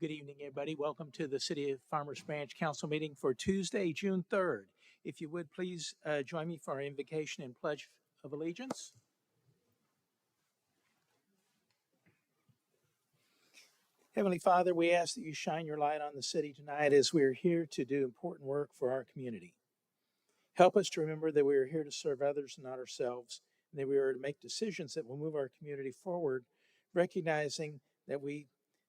Good evening, everybody. Welcome to the City of Farmers Branch Council meeting for Tuesday, June 3rd. If you would, please join me for our invocation and pledge of allegiance. Heavenly Father, we ask that you shine your light on the city tonight as we are here to do important work for our community. Help us to remember that we are here to serve others and not ourselves, and that we are to make decisions that will move our community forward, recognizing that we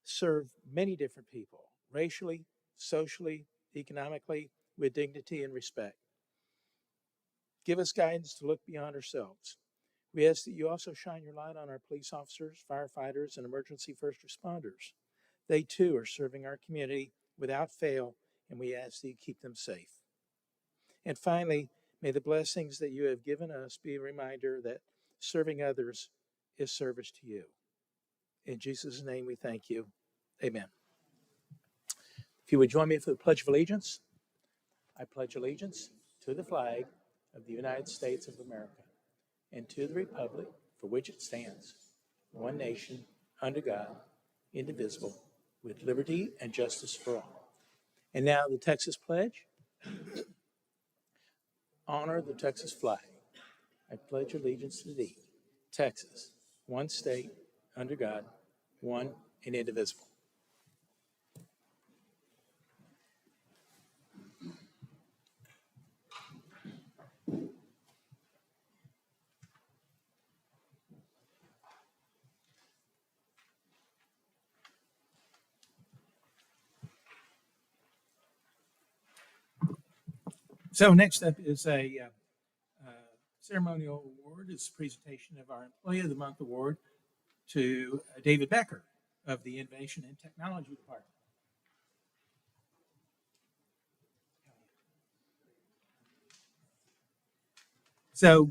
serve many different people, racially, socially, economically, with dignity and respect. Give us guidance to look beyond ourselves. We ask that you also shine your light on our police officers, firefighters, and emergency first responders. They too are serving our community without fail, and we ask that you keep them safe. And finally, may the blessings that you have given us be a reminder that serving others is service to you. In Jesus' name we thank you. Amen. If you would join me for the Pledge of Allegiance. I pledge allegiance to the flag of the United States of America and to the republic for which it stands, one nation, under God, indivisible, with liberty and justice for all. And now the Texas Pledge. Honor the Texas flag. I pledge allegiance to thee, Texas, one state, under God, one and indivisible. So next up is a ceremonial award. It's a presentation of our Employee of the Month award to David Becker of the Innovation and Technology Department. So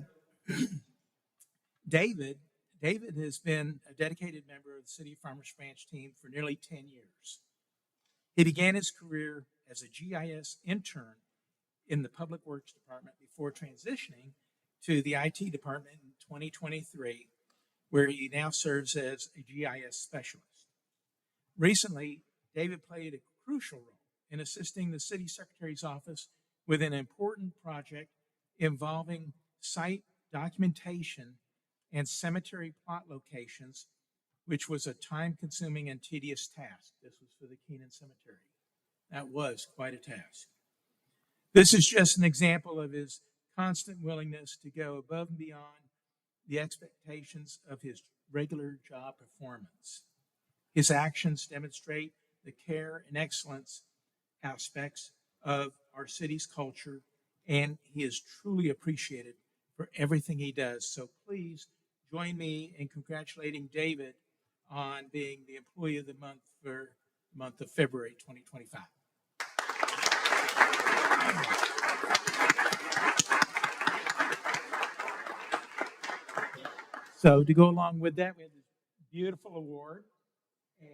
David has been a dedicated member of the City of Farmers Branch team for nearly 10 years. He began his career as a GIS intern in the Public Works Department before transitioning to the IT department in 2023, where he now serves as a GIS specialist. Recently, David played a crucial role in assisting the city secretary's office with an important project involving site documentation and cemetery plot locations, which was a time-consuming and tedious task. This was for the Keenan Cemetery. That was quite a task. This is just an example of his constant willingness to go above and beyond the expectations of his regular job performance. His actions demonstrate the care and excellence aspects of our city's culture, and he is truly appreciated for everything he does. So please join me in congratulating David on being the Employee of the Month for the month of February 2025. So to go along with that, we have this beautiful award. And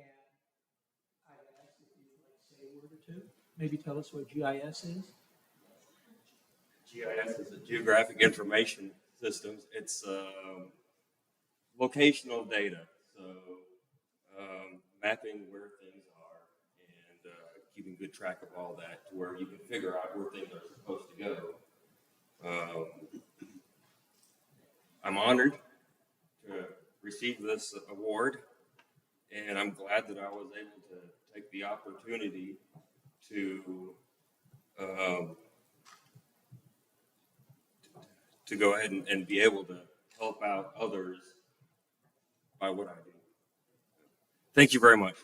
I asked if you would like to say a word or two. Maybe tell us what GIS is. GIS is a Geographic Information Systems. It's locational data, so mapping where things are and keeping good track of all that to where you can figure out where things are supposed to go. I'm honored to receive this award, and I'm glad that I was able to take the opportunity to go ahead and be able to help out others by what I do. Thank you very much.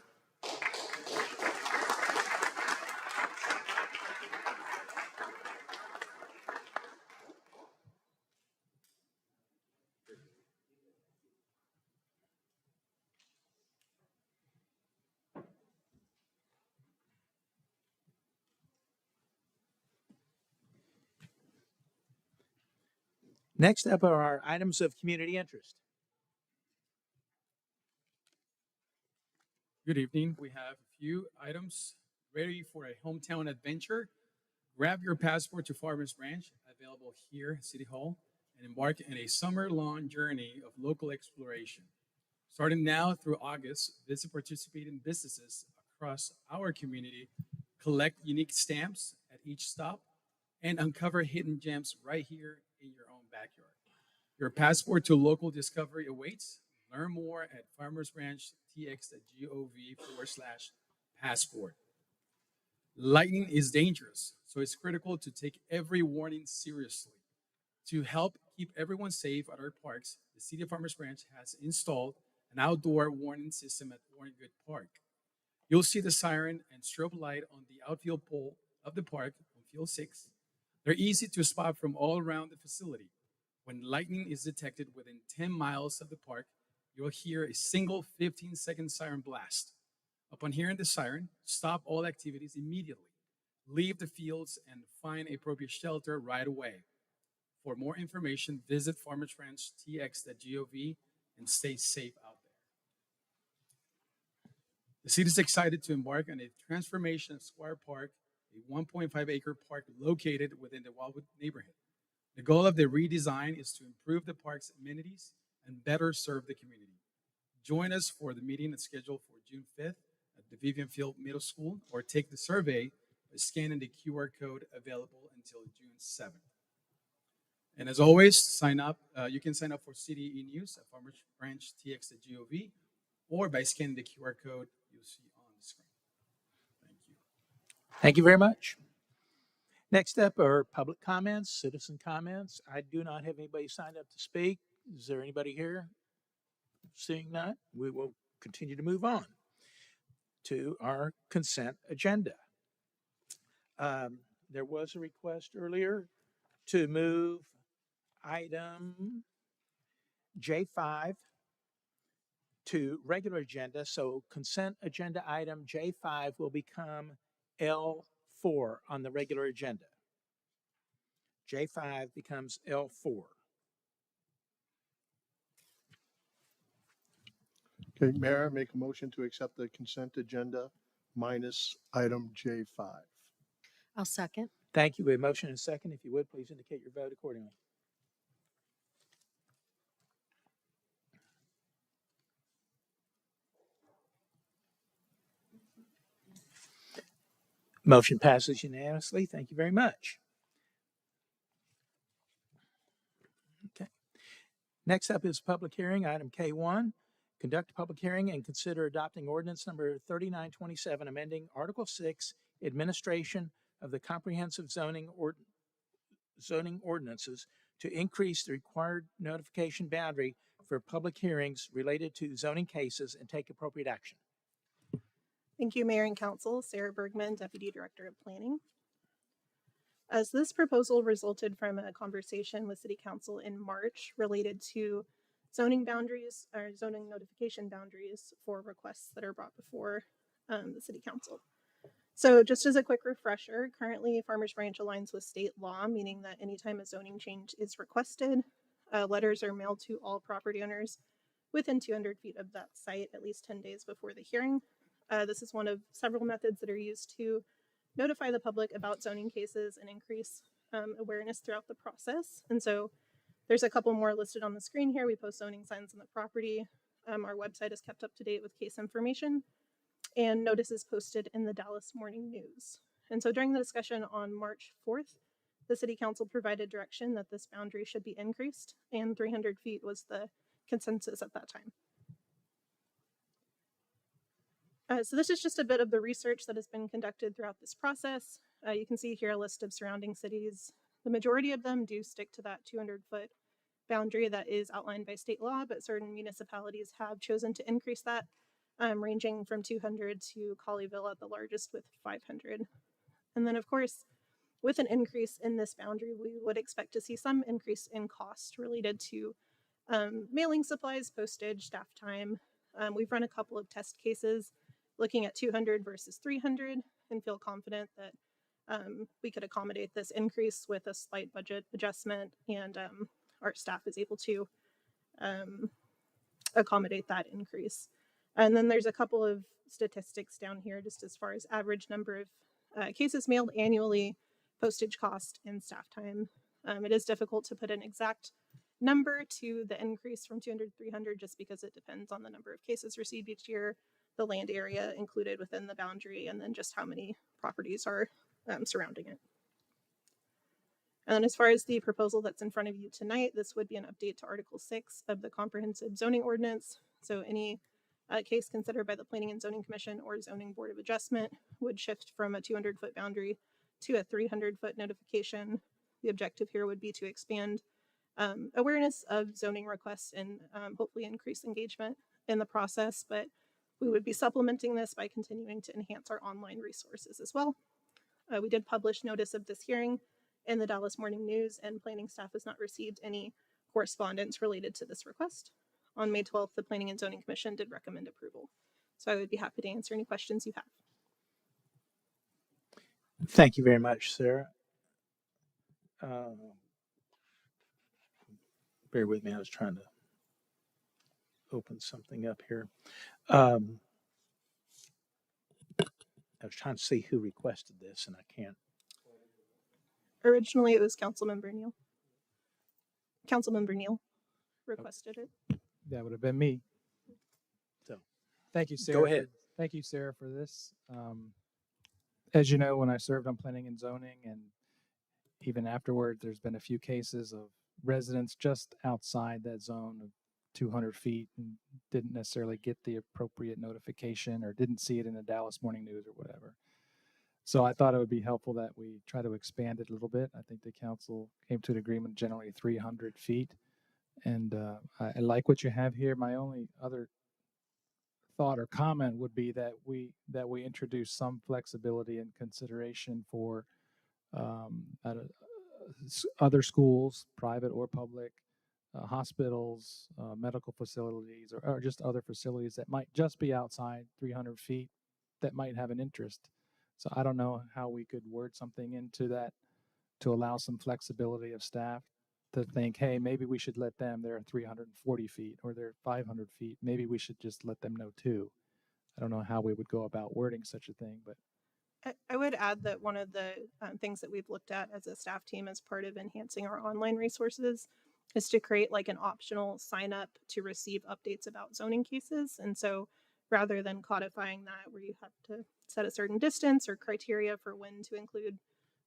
Next up are our items of community interest. Good evening. We have a few items ready for a hometown adventure. Grab your passport to Farmers Branch, available here at City Hall, and embark on a summer-long journey of local exploration. Starting now through August, visit participating businesses across our community, collect unique stamps at each stop, and uncover hidden gems right here in your own backyard. Your passport to local discovery awaits. Learn more at farmersbranchtx.gov/passport. Lightning is dangerous, so it's critical to take every warning seriously. To help keep everyone safe at our parks, the City of Farmers Branch has installed an outdoor warning system at Warren Good Park. You'll see the siren and strobe light on the outfield pole of the park on Field 6. They're easy to spot from all around the facility. When lightning is detected within 10 miles of the park, you'll hear a single 15-second siren blast. Upon hearing the siren, stop all activities immediately. Leave the fields and find appropriate shelter right away. For more information, visit farmersbranchtx.gov and stay safe out there. The city is excited to embark on a transformation of Square Park, a 1.5-acre park located within the Wildwood neighborhood. The goal of the redesign is to improve the park's amenities and better serve the community. Join us for the meeting that's scheduled for June 5th at the Vivian Field Middle School, or take the survey by scanning the QR code available until June 7th. And as always, sign up. You can sign up for CDE News at farmersbranchtx.gov or by scanning the QR code you'll see on the screen. Thank you. Thank you very much. Next up are public comments, citizen comments. I do not have anybody signed up to speak. Is there anybody here? Seeing none, we will continue to move on to our consent agenda. There was a request earlier to move item J5 to regular agenda. So consent agenda item J5 will become L4 on the regular agenda. J5 becomes L4. Okay, Mayor, make a motion to accept the consent agenda minus item J5. I'll second. Thank you. We have a motion and a second. If you would, please indicate your vote accordingly. Motion passes unanimously. Thank you very much. Okay. Next up is public hearing, item K1. Conduct a public hearing and consider adopting ordinance number 3927, amending Article 6, Administration of the Comprehensive Zoning Ordinances to increase the required notification boundary for public hearings related to zoning cases and take appropriate action. Thank you, Mayor and Council. Sarah Bergman, Deputy Director of Planning. As this proposal resulted from a conversation with City Council in March related to zoning boundaries or zoning notification boundaries for requests that are brought before the City Council. So just as a quick refresher, currently Farmers Branch aligns with state law, meaning that anytime a zoning change is requested, letters are mailed to all property owners within 200 feet of that site at least 10 days before the hearing. This is one of several methods that are used to notify the public about zoning cases and increase awareness throughout the process. And so there's a couple more listed on the screen here. We post zoning signs on the property. Our website is kept up to date with case information and notices posted in the Dallas Morning News. And so during the discussion on March 4th, the City Council provided direction that this boundary should be increased, and 300 feet was the consensus at that time. So this is just a bit of the research that has been conducted throughout this process. You can see here a list of surrounding cities. The majority of them do stick to that 200-foot boundary that is outlined by state law, but certain municipalities have chosen to increase that, ranging from 200 to Colleyville at the largest with 500. And then, of course, with an increase in this boundary, we would expect to see some increase in cost related to mailing supplies, postage, staff time. We've run a couple of test cases looking at 200 versus 300 and feel confident that we could accommodate this increase with a slight budget adjustment, and our staff is able to accommodate that increase. And then there's a couple of statistics down here just as far as average number of cases mailed annually, postage cost, and staff time. It is difficult to put an exact number to the increase from 200 to 300 just because it depends on the number of cases received each year, the land area included within the boundary, and then just how many properties are surrounding it. And then as far as the proposal that's in front of you tonight, this would be an update to Article 6 of the Comprehensive Zoning Ordinance. So any case considered by the Planning and Zoning Commission or Zoning Board of Adjustment would shift from a 200-foot boundary to a 300-foot notification. The objective here would be to expand awareness of zoning requests and hopefully increase engagement in the process, but we would be supplementing this by continuing to enhance our online resources as well. We did publish notice of this hearing in the Dallas Morning News, and planning staff has not received any correspondence related to this request. On May 12th, the Planning and Zoning Commission did recommend approval. So I would be happy to answer any questions you have. Thank you very much, Sarah. Bear with me, I was trying to open something up here. I was trying to see who requested this, and I can't. Originally, it was Councilmember Neal. Councilmember Neal requested it. That would have been me. So, Thank you, Sarah. go ahead. Thank you, Sarah, for this. As you know, when I served on planning and zoning, and even afterward, there's been a few cases of residents just outside that zone of 200 feet and didn't necessarily get the appropriate notification or didn't see it in the Dallas Morning News or whatever. So I thought it would be helpful that we try to expand it a little bit. I think the council came to an agreement generally 300 feet. And I like what you have here. My only other thought or comment would be that we introduce some flexibility and consideration for other schools, private or public, hospitals, medical facilities, or just other facilities that might just be outside 300 feet that might have an interest. So I don't know how we could word something into that to allow some flexibility of staff to think, hey, maybe we should let them, they're 340 feet or they're 500 feet. Maybe we should just let them know too. I don't know how we would go about wording such a thing, but I would add that one of the things that we've looked at as a staff team as part of enhancing our online resources is to create like an optional sign up to receive updates about zoning cases. And so rather than codifying that where you have to set a certain distance or criteria for when to include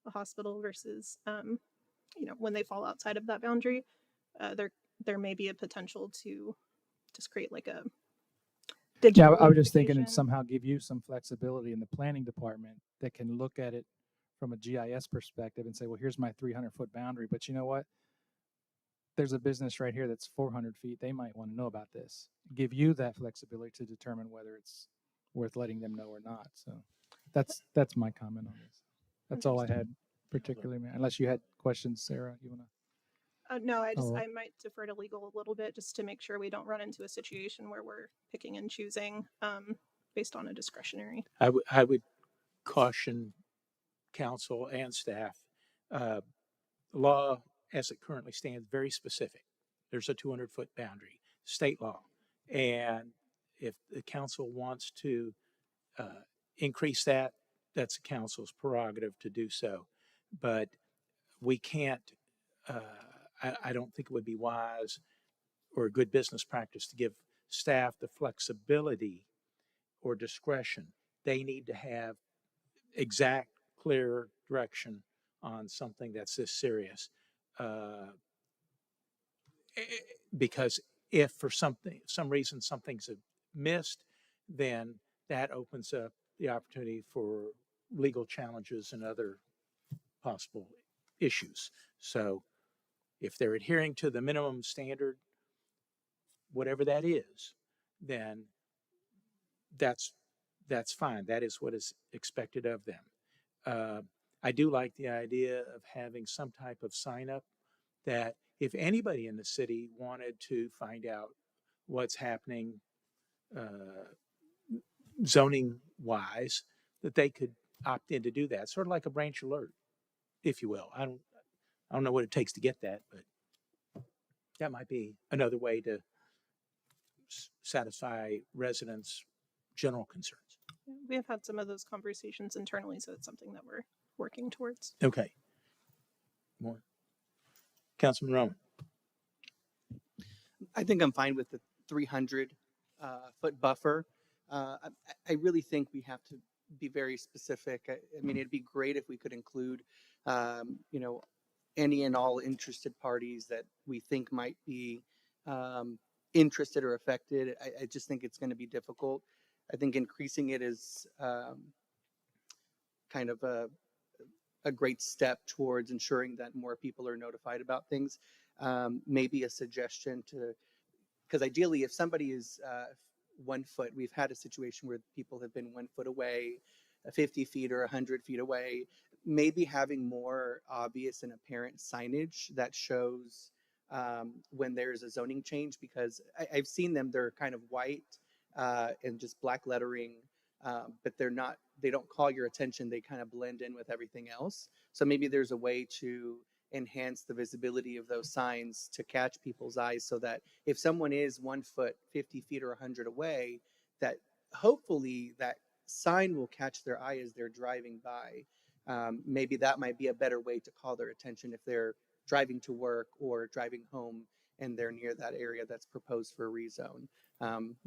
a hospital versus, when they fall outside of that boundary, there may be a potential to just create like a digital yeah, I was just thinking and notification. somehow give you some flexibility in the planning department that can look at it from a GIS perspective and say, well, here's my 300-foot boundary, but you know what? There's a business right here that's 400 feet. They might want to know about this. Give you that flexibility to determine whether it's worth letting them know or not. So that's my comment on this. That's all I had particularly, unless you had questions, Sarah, you want to? No, Oh. I might defer to legal a little bit just to make sure we don't run into a situation where we're picking and choosing based on a discretionary. I would caution council and staff. Law, as it currently stands, very specific. There's a 200-foot boundary, state law. And if the council wants to increase that, that's the council's prerogative to do so. But we can't, I don't think it would be wise or a good business practice to give staff the flexibility or discretion. They need to have exact, clear direction on something that's this serious. Because if for some reason something's missed, then that opens up the opportunity for legal challenges and other possible issues. So if they're adhering to the minimum standard, whatever that is, then that's fine. That is what is expected of them. I do like the idea of having some type of sign up that if anybody in the city wanted to find out what's happening zoning wise, that they could opt in to do that. Sort of like a branch alert, if you will. I don't know what it takes to get that, but that might be another way to satisfy residents' general concerns. We have had some of those conversations internally, so it's something that we're working towards. Okay. More. Councilman Roman. I think I'm fine with the 300 foot buffer. I really think we have to be very specific. I mean, it'd be great if we could include, you know, any and all interested parties that we think might be interested or affected. I just think it's going to be difficult. I think increasing it is kind of a great step towards ensuring that more people are notified about things. Maybe a suggestion to, because ideally, if somebody is 1 foot, we've had a situation where people have been 1 foot away, 50 feet or 100 feet away. Maybe having more obvious and apparent signage that shows when there's a zoning change, because I've seen them, they're kind of white and just black lettering, but they don't call your attention. They kind of blend in with everything else. So maybe there's a way to enhance the visibility of those signs to catch people's eyes, so that if someone is 1 foot, 50 feet or 100 away, that hopefully that sign will catch their eye as they're driving by. Maybe that might be a better way to call their attention if they're driving to work or driving home and they're near that area that's proposed for a rezone.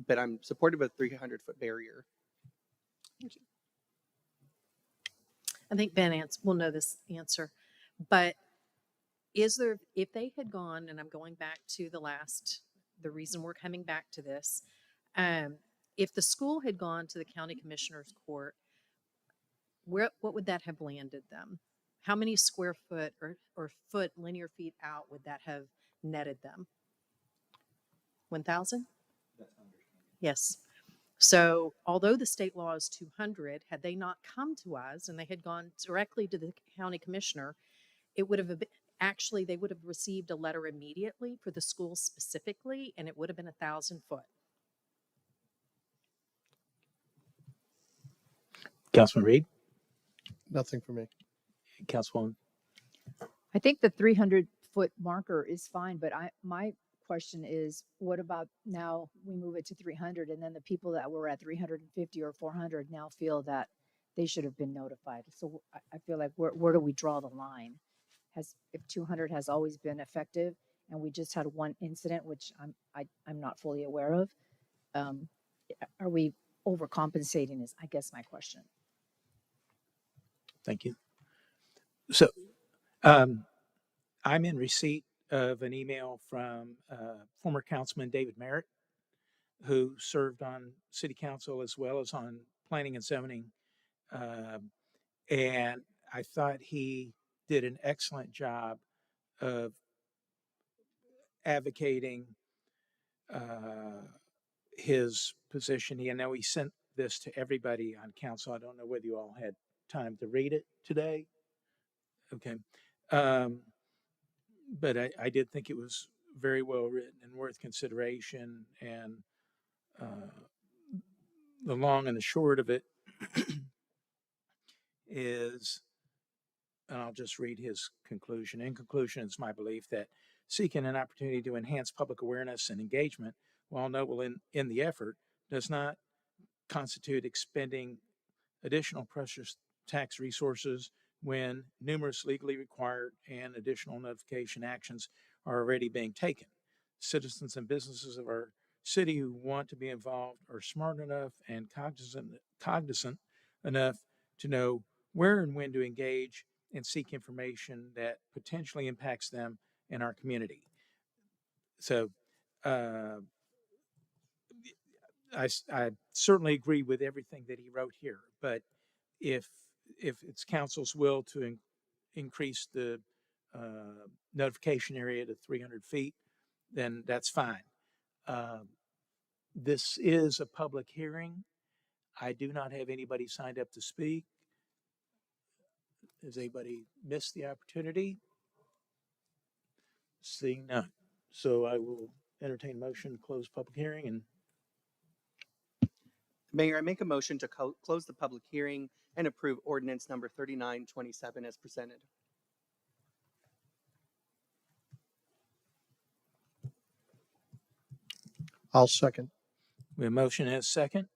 But I'm supportive of a 300-foot barrier. I think Ben will know this answer, but is there, if they had gone, and I'm going back to the reason we're coming back to this, if the school had gone to the county commissioner's court, what would that have landed them? How many square foot or foot linear feet out would that have netted them? 1,000? Yes. So although the state law is 200, had they not come to us and they had gone directly to the county commissioner, it would have actually, they would have received a letter immediately for the school specifically, and it would have been 1,000 foot. Councilman Reed, Nothing for me. Councilwoman. I think the 300-foot marker is fine, but my question is, what about now we move it to 300 and then the people that were at 350 or 400 now feel that they should have been notified? So I feel like where do we draw the line? If 200 has always been effective and we just had one incident, which I'm not fully aware of, are we overcompensating is, I guess, my question. Thank you. So I'm in receipt of an email from former Councilman David Merritt, who served on City Council as well as on Planning and Zoning. And I thought he did an excellent job of advocating his position. I know he sent this to everybody on council. I don't know whether you all had time to read it today. Okay. But I did think it was very well written and worth consideration. And the long and the short of it is, and I'll just read his conclusion. In conclusion, it's my belief that seeking an opportunity to enhance public awareness and engagement, while noble in the effort, does not constitute expending additional precious tax resources when numerous legally required and additional notification actions are already being taken. Citizens and businesses of our city who want to be involved are smart enough and cognizant enough to know where and when to engage and seek information that potentially impacts them and our community. So I certainly agree with everything that he wrote here, but if it's council's will to increase the notification area to 300 feet, then that's fine. This is a public hearing. I do not have anybody signed up to speak. Has anybody missed the opportunity? Seeing none. So I will entertain a motion to close public hearing. And Mayor, I make a motion to close the public hearing and approve ordinance number 3927 as presented. I'll second. we have a motion and a second.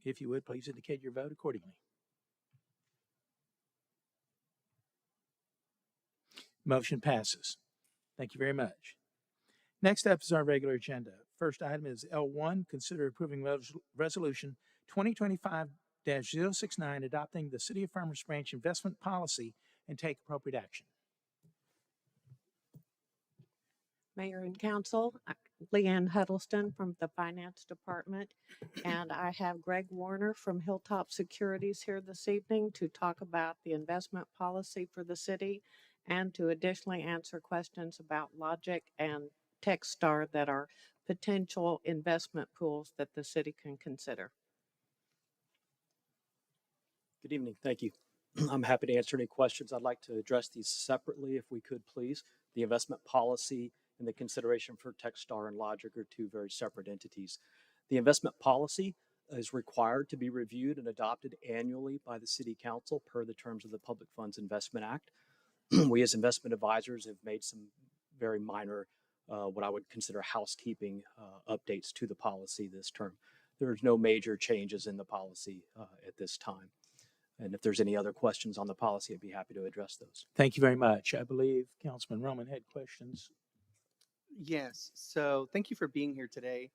If you would, please indicate your vote accordingly. Motion passes. Thank you very much. Next up is our regular agenda. First item is L1, consider approving resolution 2025-069, adopting the City of Farmers Branch investment policy and take appropriate action. Mayor and Council, Leanne Huddleston from the Finance Department, and I have Greg Warner from Hilltop Securities here this evening to talk about the investment policy for the city and to additionally answer questions about Logic and Techstar that are potential investment pools that the city can consider. Good evening. Thank you. I'm happy to answer any questions. I'd like to address these separately, if we could, please. The investment policy and the consideration for Techstar and Logic are two very separate entities. The investment policy is required to be reviewed and adopted annually by the City Council per the terms of the Public Funds Investment Act. We as investment advisors have made some very minor, what I would consider housekeeping updates to the policy this term. There's no major changes in the policy at this time. And if there's any other questions on the policy, I'd be happy to address those. Thank you very much. I believe Councilman Roman had questions. Yes, so thank you for being here today.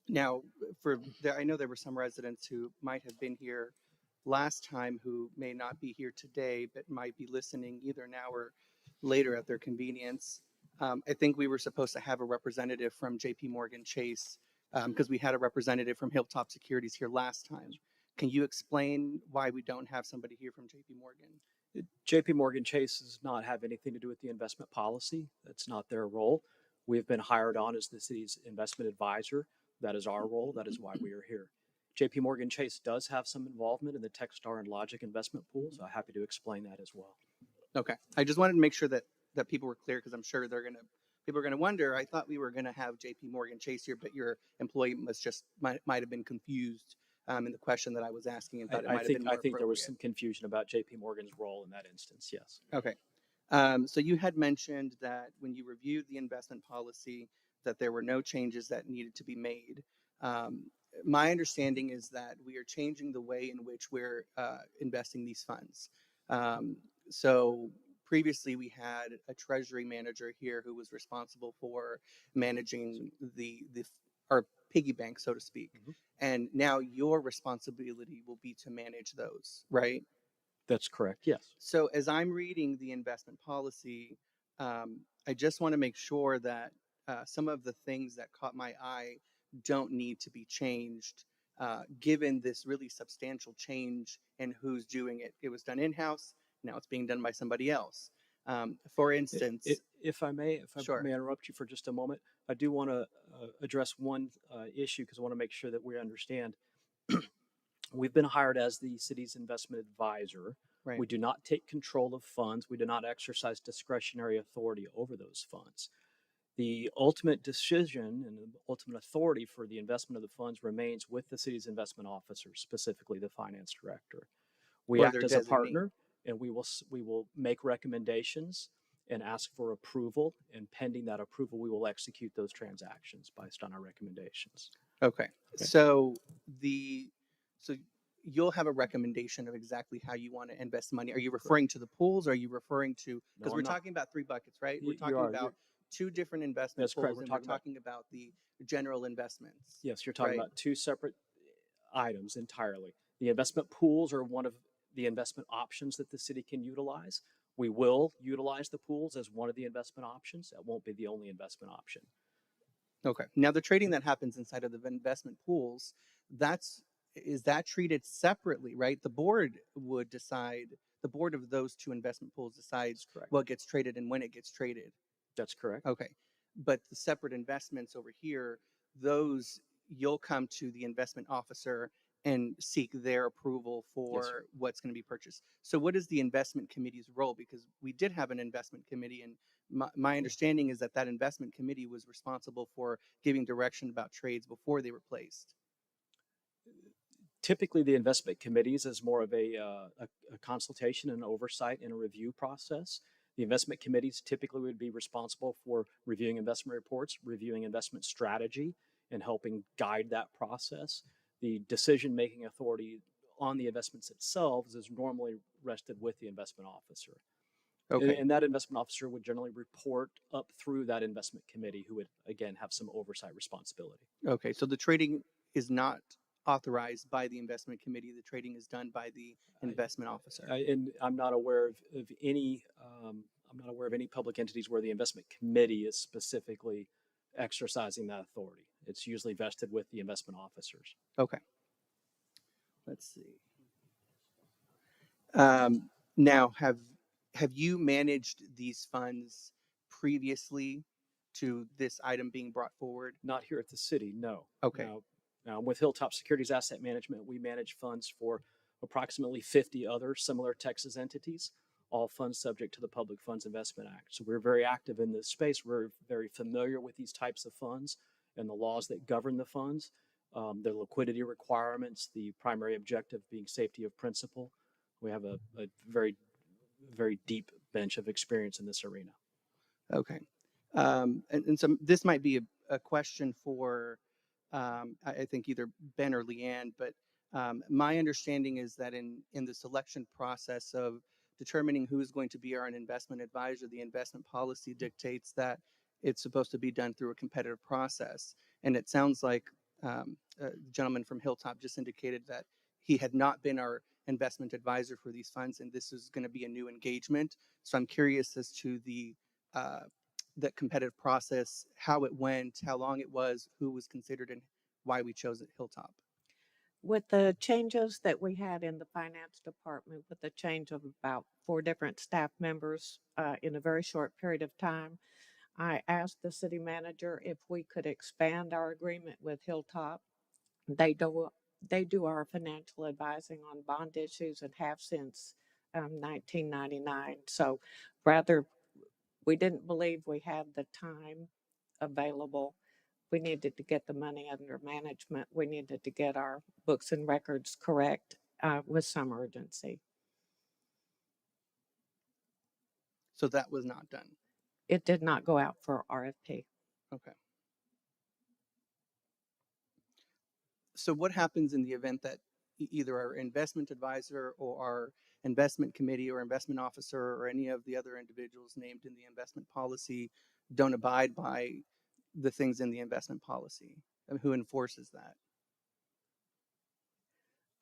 Now, I know there were some residents who might have been here last time who may not be here today, but might be listening either now or later at their convenience. I think we were supposed to have a representative from JP Morgan Chase because we had a representative from Hilltop Securities here last time. Can you explain why we don't have somebody here from JP Morgan? JP Morgan Chase does not have anything to do with the investment policy. That's not their role. We've been hired on as the city's investment advisor. That is our role. That is why we are here. JP Morgan Chase does have some involvement in the Techstar and Logic investment pools. I'm happy to explain that as well. Okay, I just wanted to make sure that people were clear because I'm sure people are gonna wonder. I thought we were gonna have JP Morgan Chase here, but your employee might have been confused in the question that I was asking and thought it might have been more I think there was appropriate. some confusion about JP Morgan's role in that instance. Yes. Okay. So you had mentioned that when you reviewed the investment policy, that there were no changes that needed to be made. My understanding is that we are changing the way in which we're investing these funds. So previously we had a treasury manager here who was responsible for managing our piggy bank, so to speak. Mhm. And now your responsibility will be to manage those, right? That's correct. Yes. So as I'm reading the investment policy, I just want to make sure that some of the things that caught my eye don't need to be changed, given this really substantial change in who's doing it. It was done in-house, now it's being done by somebody else. For instance, If I may Sure. interrupt you for just a moment, I do want to address one issue because I want to make sure that we understand. We've been hired as the city's investment advisor. Right. We do not take control of funds. We do not exercise discretionary authority over those funds. The ultimate decision and the ultimate authority for the investment of the funds remains with the city's investment officer, specifically the finance director. We Or act their as a designee. partner, and we will make recommendations and ask for approval. And pending that approval, we will execute those transactions based on our recommendations. Okay. So you'll have a recommendation of exactly how you want to invest the money. Are you referring to the pools? Or are you referring to, because No, we're I'm not. talking about three buckets, right? We're You talking are. about two different investment That's correct. pools, We're and talking about- about the general investments. Yes, you're talking Right. about two separate items entirely. The investment pools are one of the investment options that the city can utilize. We will utilize the pools as one of the investment options. That won't be the only investment option. Okay. Now the trading that happens inside of the investment pools, is that treated separately, right? The board would decide, the board of those two investment pools decides That's correct. what gets traded and when it gets traded. That's correct. Okay. But the separate investments over here, those you'll come to the investment officer and seek their approval for sir. what's going to be purchased. So what is the investment committee's role? Because we did have an investment committee, and my understanding is that investment committee was responsible for giving direction about trades before they were placed. Typically, the investment committees is more of a consultation and oversight and a review process. The investment committees typically would be responsible for reviewing investment reports, reviewing investment strategy, and helping guide that process. The decision-making authority on the investments itself is normally rested with the investment officer. Okay. And that investment officer would generally report up through that investment committee, who would, again, have some oversight responsibility. Okay. So the trading is not authorized by the investment committee. The trading is done by the investment officer. And I'm not aware of any, I'm not aware of any public entities where the investment committee is specifically exercising that authority. It's usually vested with the investment officers. Okay. Let's see. Now, have you managed these funds previously to this item being brought forward? Not here at the city, no. Okay. Now, with Hilltop Securities Asset Management, we manage funds for approximately 50 other similar Texas entities, all funds subject to the Public Funds Investment Act. So we're very active in this space. We're very familiar with these types of funds and the laws that govern the funds, the liquidity requirements, the primary objective being safety of principal. We have a very, very deep bench of experience in this arena. Okay. And so this might be a question for, I think either Ben or Leanne, but my understanding is that in the selection process of determining who is going to be our investment advisor, the investment policy dictates that it's supposed to be done through a competitive process. And it sounds like the gentleman from Hilltop just indicated that he had not been our investment advisor for these funds, and this is going to be a new engagement. So I'm curious as to the competitive process, how it went, how long it was, who was considered, and why we chose it Hilltop. With the changes that we had in the finance department, with the change of about 4 different staff members in a very short period of time, I asked the city manager if we could expand our agreement with Hilltop. They do our financial advising on bond issues and have since 1999. So rather, we didn't believe we had the time available. We needed to get the money under management. We needed to get our books and records correct with some urgency. So that was not done. It did not go out for RFP. Okay. So what happens in the event that either our investment advisor or our investment committee or investment officer or any of the other individuals named in the investment policy don't abide by the things in the investment policy? I mean, who enforces that?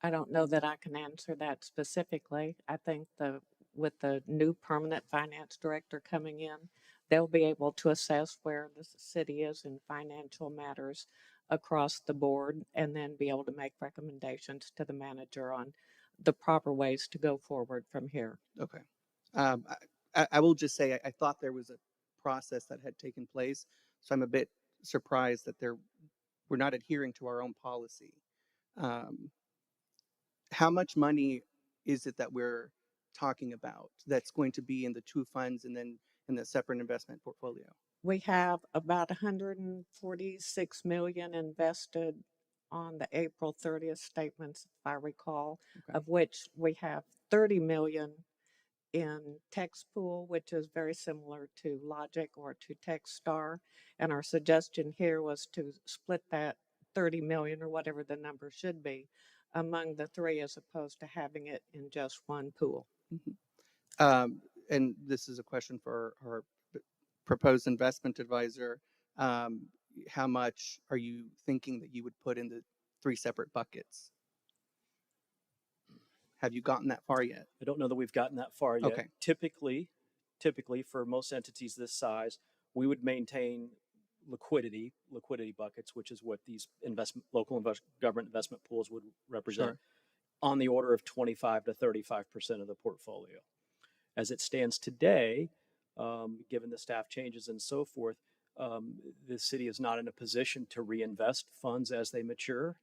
I don't know that I can answer that specifically. I think with the new permanent finance director coming in, they'll be able to assess where the city is in financial matters across the board and then be able to make recommendations to the manager on the proper ways to go forward from here. Okay. I will just say I thought there was a process that had taken place, so I'm a bit surprised that we're not adhering to our own policy. How much money is it that we're talking about that's going to be in the 2 funds and then in the separate investment portfolio? We have about 146 million invested on the April 30th statements, if I recall, Okay. of which we have 30 million in TextPool, which is very similar to Logic or to Techstar. And our suggestion here was to split that 30 million or whatever the number should be among the 3 as opposed to having it in just one pool. Mm-hmm. And this is a question for our proposed investment advisor. How much are you thinking that you would put in the 3 separate buckets? Have you gotten that far yet? I don't know that we've gotten that far yet. Okay. Typically for most entities this size, we would maintain liquidity buckets, which is what these local government investment pools would represent, Sure. on the order of 25 to 35% of the portfolio. As it stands today, given the staff changes and so forth, the city is not in a position to reinvest funds as they mature.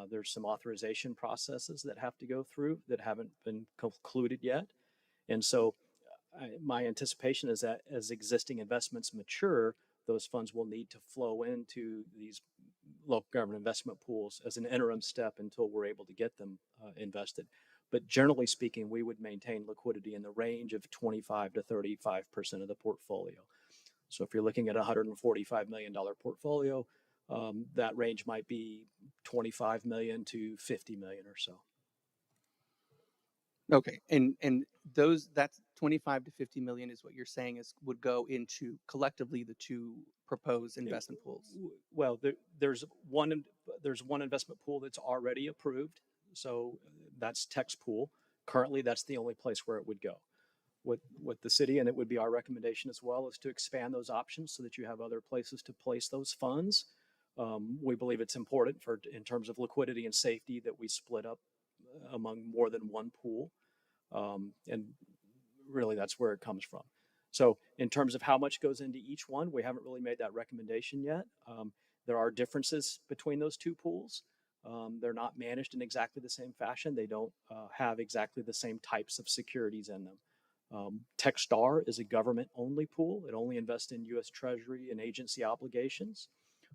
There's some authorization processes that have to go through that haven't been concluded yet. And so my anticipation is that as existing investments mature, those funds will need to flow into these local government investment pools as an interim step until we're able to get them invested. But generally speaking, we would maintain liquidity in the range of 25 to 35% of the portfolio. So if you're looking at a $145 million portfolio, that range might be 25 million to 50 million or so. Okay. And that's 25 to 50 million is what you're saying is would go into collectively the two proposed investment pools. Well, there's one investment pool that's already approved, so that's Tech's pool. Currently, that's the only place where it would go. With the city, and it would be our recommendation as well, is to expand those options so that you have other places to place those funds. We believe it's important in terms of liquidity and safety that we split up among more than one pool, and really that's where it comes from. So in terms of how much goes into each one, we haven't really made that recommendation yet. There are differences between those two pools. They're not managed in exactly the same fashion. They don't have exactly the same types of securities in them. Techstar is a government-only pool. It only invests in U.S. Treasury and agency obligations,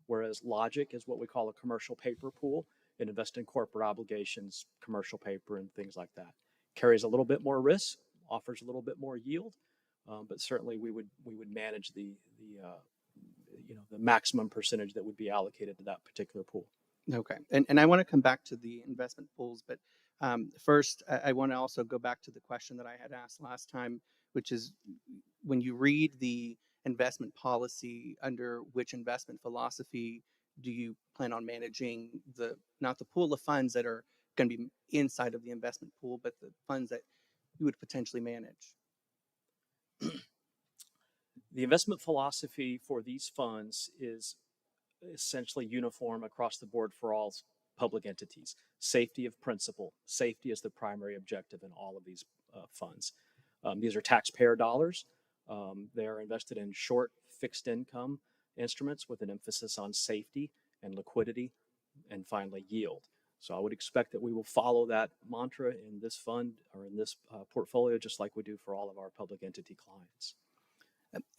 whereas Logic is what we call a commercial paper pool. It invests in corporate obligations, commercial paper, and things like that. Carries a little bit more risk, offers a little bit more yield, but certainly we would manage the maximum percentage that would be allocated to that particular pool. Okay, and I want to come back to the investment pools, but first I want to also go back to the question that I had asked last time, which is when you read the investment policy, under which investment philosophy do you plan on managing not the pool of funds that are going to be inside of the investment pool, but the funds that you would potentially manage? The investment philosophy for these funds is essentially uniform across the board for all public entities. Safety of principal. Safety is the primary objective in all of these funds. These are taxpayer dollars. They are invested in short fixed income instruments with an emphasis on safety and liquidity and finally yield. So I would expect that we will follow that mantra in this fund or in this portfolio, just like we do for all of our public entity clients.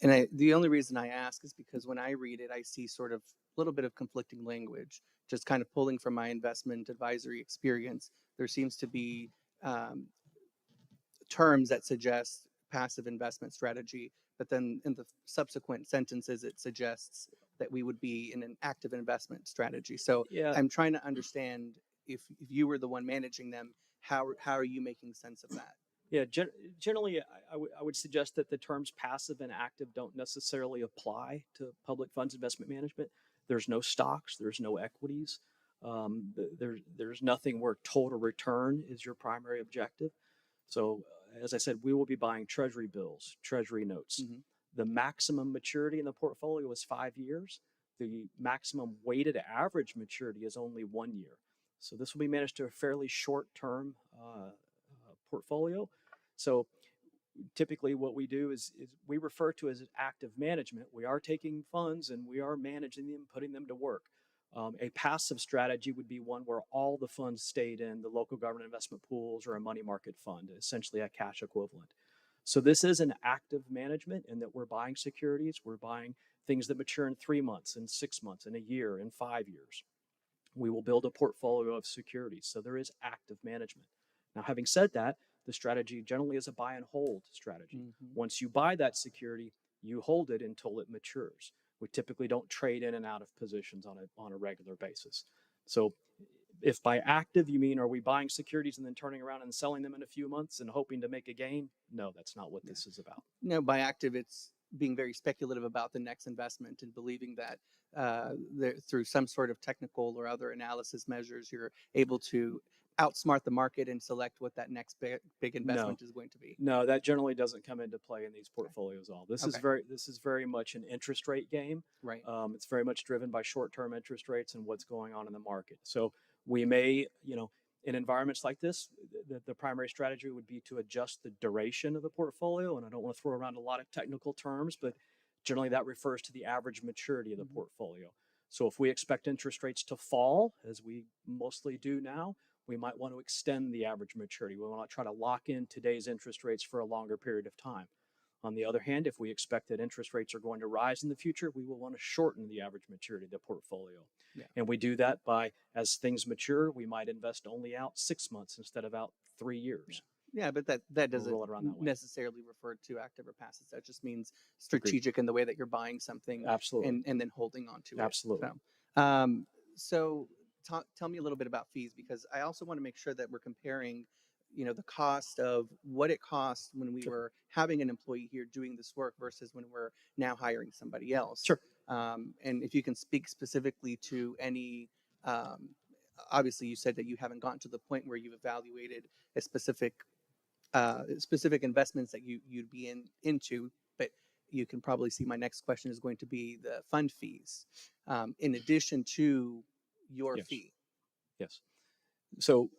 And the only reason I ask is because when I read it, I see sort of a little bit of conflicting language, just kind of pulling from my investment advisory experience. There seems to be terms that suggest passive investment strategy, but then in the subsequent sentences, it suggests that we would be in an active investment strategy. So Yeah. I'm trying to understand if you were the one managing them, how are you making sense of that? Yeah, generally, I would suggest that the terms passive and active don't necessarily apply to public funds investment management. There's no stocks, there's no equities. There's nothing where total return is your primary objective. So, as I said, we will be buying treasury bills, treasury notes. Mhm. The maximum maturity in the portfolio is 5 years. The maximum weighted average maturity is only 1 year. So this will be managed to a fairly short-term portfolio. So typically what we do is we refer to as active management. We are taking funds and we are managing them, putting them to work. A passive strategy would be one where all the funds stayed in the local government investment pools or a money market fund, essentially a cash equivalent. So this is an active management in that we're buying securities, we're buying things that mature in 3 months, in 6 months, in a year, in 5 years. We will build a portfolio of securities. So there is active management. Now, having said that, the strategy generally is a buy and hold strategy. Mhm. Once you buy that security, you hold it until it matures. We typically don't trade in and out of positions on a regular basis. So if by active you mean, are we buying securities and then turning around and selling them in a few months and hoping to make a gain? No, that's not what this is about. No, by active, it's being very speculative about the next investment and believing that through some sort of technical or other analysis measures, you're able to outsmart the market and select what that next big investment is going to be. No, that generally doesn't come into play in these portfolios at all. This is Okay. very much an interest rate game. Right. It's very much driven by short-term interest rates and what's going on in the market. So we may, in environments like this, the primary strategy would be to adjust the duration of the portfolio. And I don't want to throw around a lot of technical terms, but generally that refers to the average maturity of the portfolio. So if we expect interest rates to fall, as we mostly do now, we might want to extend the average maturity. We want to try to lock in today's interest rates for a longer period of time. On the other hand, if we expect that interest rates are going to rise in the future, we will want to shorten the average maturity of the portfolio. Yeah. And we do that by, as things mature, we might invest only out 6 months instead of out 3 years. Yeah, but that We'll doesn't roll it around that way. necessarily refer to active or passive. That just means strategic in the way that you're buying something Absolutely. and then holding on to it. Absolutely. So tell me a little bit about fees, because I also want to make sure that we're comparing the cost of what it costs when we Sure. were having an employee here doing this work versus when we're now hiring somebody else. Sure. And if you can speak specifically to any, obviously you said that you haven't gotten to the point where you've evaluated a specific investments that you'd be into, but you can probably see my next question is going to be the fund fees, in addition to your Yes. fee. Yes. So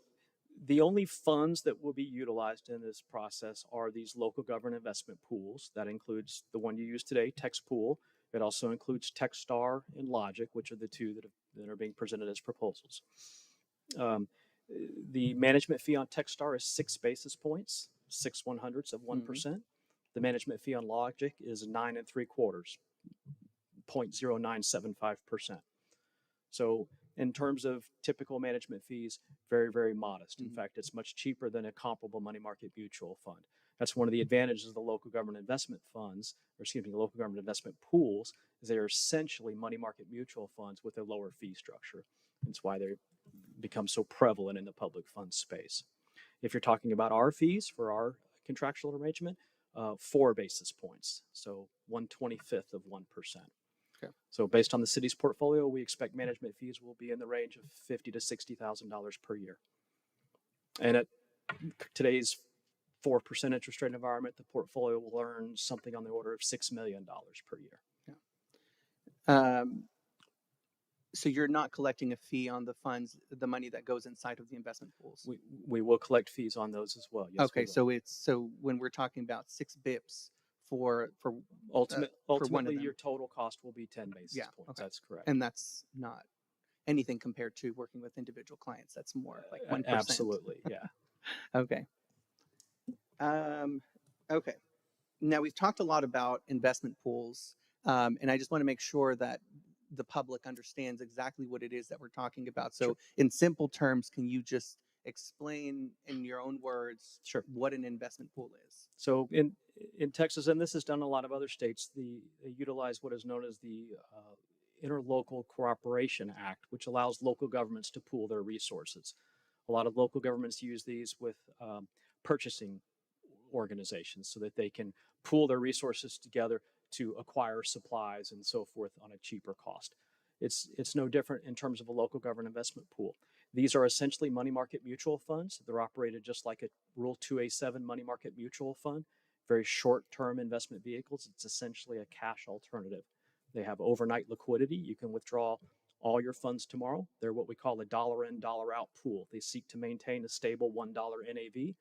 the only funds that will be utilized in this process are these local government investment pools. That includes the one you use today, TexPool. It also includes Techstar and Logic, which are the two that are being presented as proposals. The management fee on Techstar is 6 basis points, 6/100ths of 1%. The management fee on Logic is 9 3/4, 0.0975%. So in terms of typical management fees, very, very modest. In fact, it's much cheaper than a comparable money market mutual fund. That's one of the advantages of the local government investment funds, or excuse me, local government investment pools, is they are essentially money market mutual funds with a lower fee structure. That's why they become so prevalent in the public fund space. If you're talking about our fees for our contractual arrangement, 4 basis points, so 1/25th of 1%. Okay. So based on the city's portfolio, we expect management fees will be in the range of $50,000 to $60,000 per year. And at today's 4% interest rate environment, the portfolio will earn something on the order of $6 million per year. So you're not collecting a fee on the funds, the money that goes inside of the investment pools. We will collect fees on those as well. Yes, we Okay, will. so when we're talking about 6 bips for Ultimately, them. your total cost will be 10 basis Yeah, points. okay. That's correct. and that's not anything compared to working with individual clients. That's more like 1%. Absolutely, yeah. Okay. Okay. Now we've talked a lot about investment pools, and I just want to make sure that the public understands exactly what it is that we're talking about. So, in simple terms, can you just explain in your own words Sure. what an investment pool is? So in Texas, and this is done in a lot of other states, they utilize what is known as the Interlocal Cooperation Act, which allows local governments to pool their resources. A lot of local governments use these with purchasing organizations so that they can pool their resources together to acquire supplies and so forth on a cheaper cost. It's no different in terms of a local government investment pool. These are essentially money market mutual funds. They're operated just like a Rule 2a-7 money market mutual fund, very short-term investment vehicles. It's essentially a cash alternative. They have overnight liquidity. You can withdraw all your funds tomorrow. They're what we call a dollar in, dollar out pool. They seek to maintain a stable $1 NAV.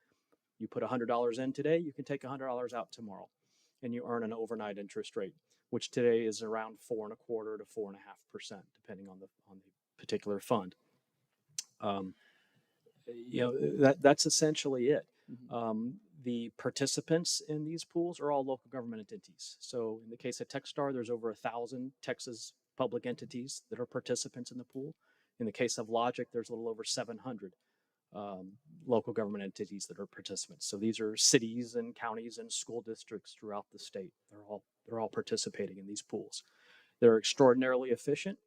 You put $100 in today, you can take $100 out tomorrow, and you earn an overnight interest rate, which today is around 4.25% to 4.5%, depending on the particular fund. That's essentially it. The participants in these pools are all local government entities. So in the case of Techstar, there's over 1,000 Texas public entities that are participants in the pool. In the case of Logic, there's a little over 700 local government entities that are participants. So these are cities and counties and school districts throughout the state. They're all participating in these pools. They're extraordinarily efficient.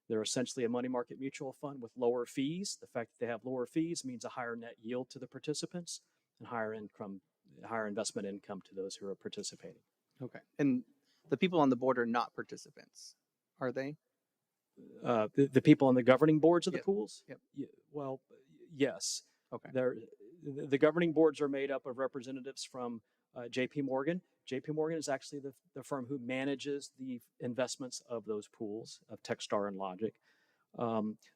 They're essentially a money market mutual fund with lower fees. The fact that they have lower fees means a higher net yield to the participants and higher investment income to those who are participating. Okay. And the people on the board are not participants, are they? The people on the governing boards of the Yep. pools? Yep. Well, yes. Okay. The governing boards are made up of representatives from JP Morgan. JP Morgan is actually the firm who manages the investments of those pools of Techstar and Logic.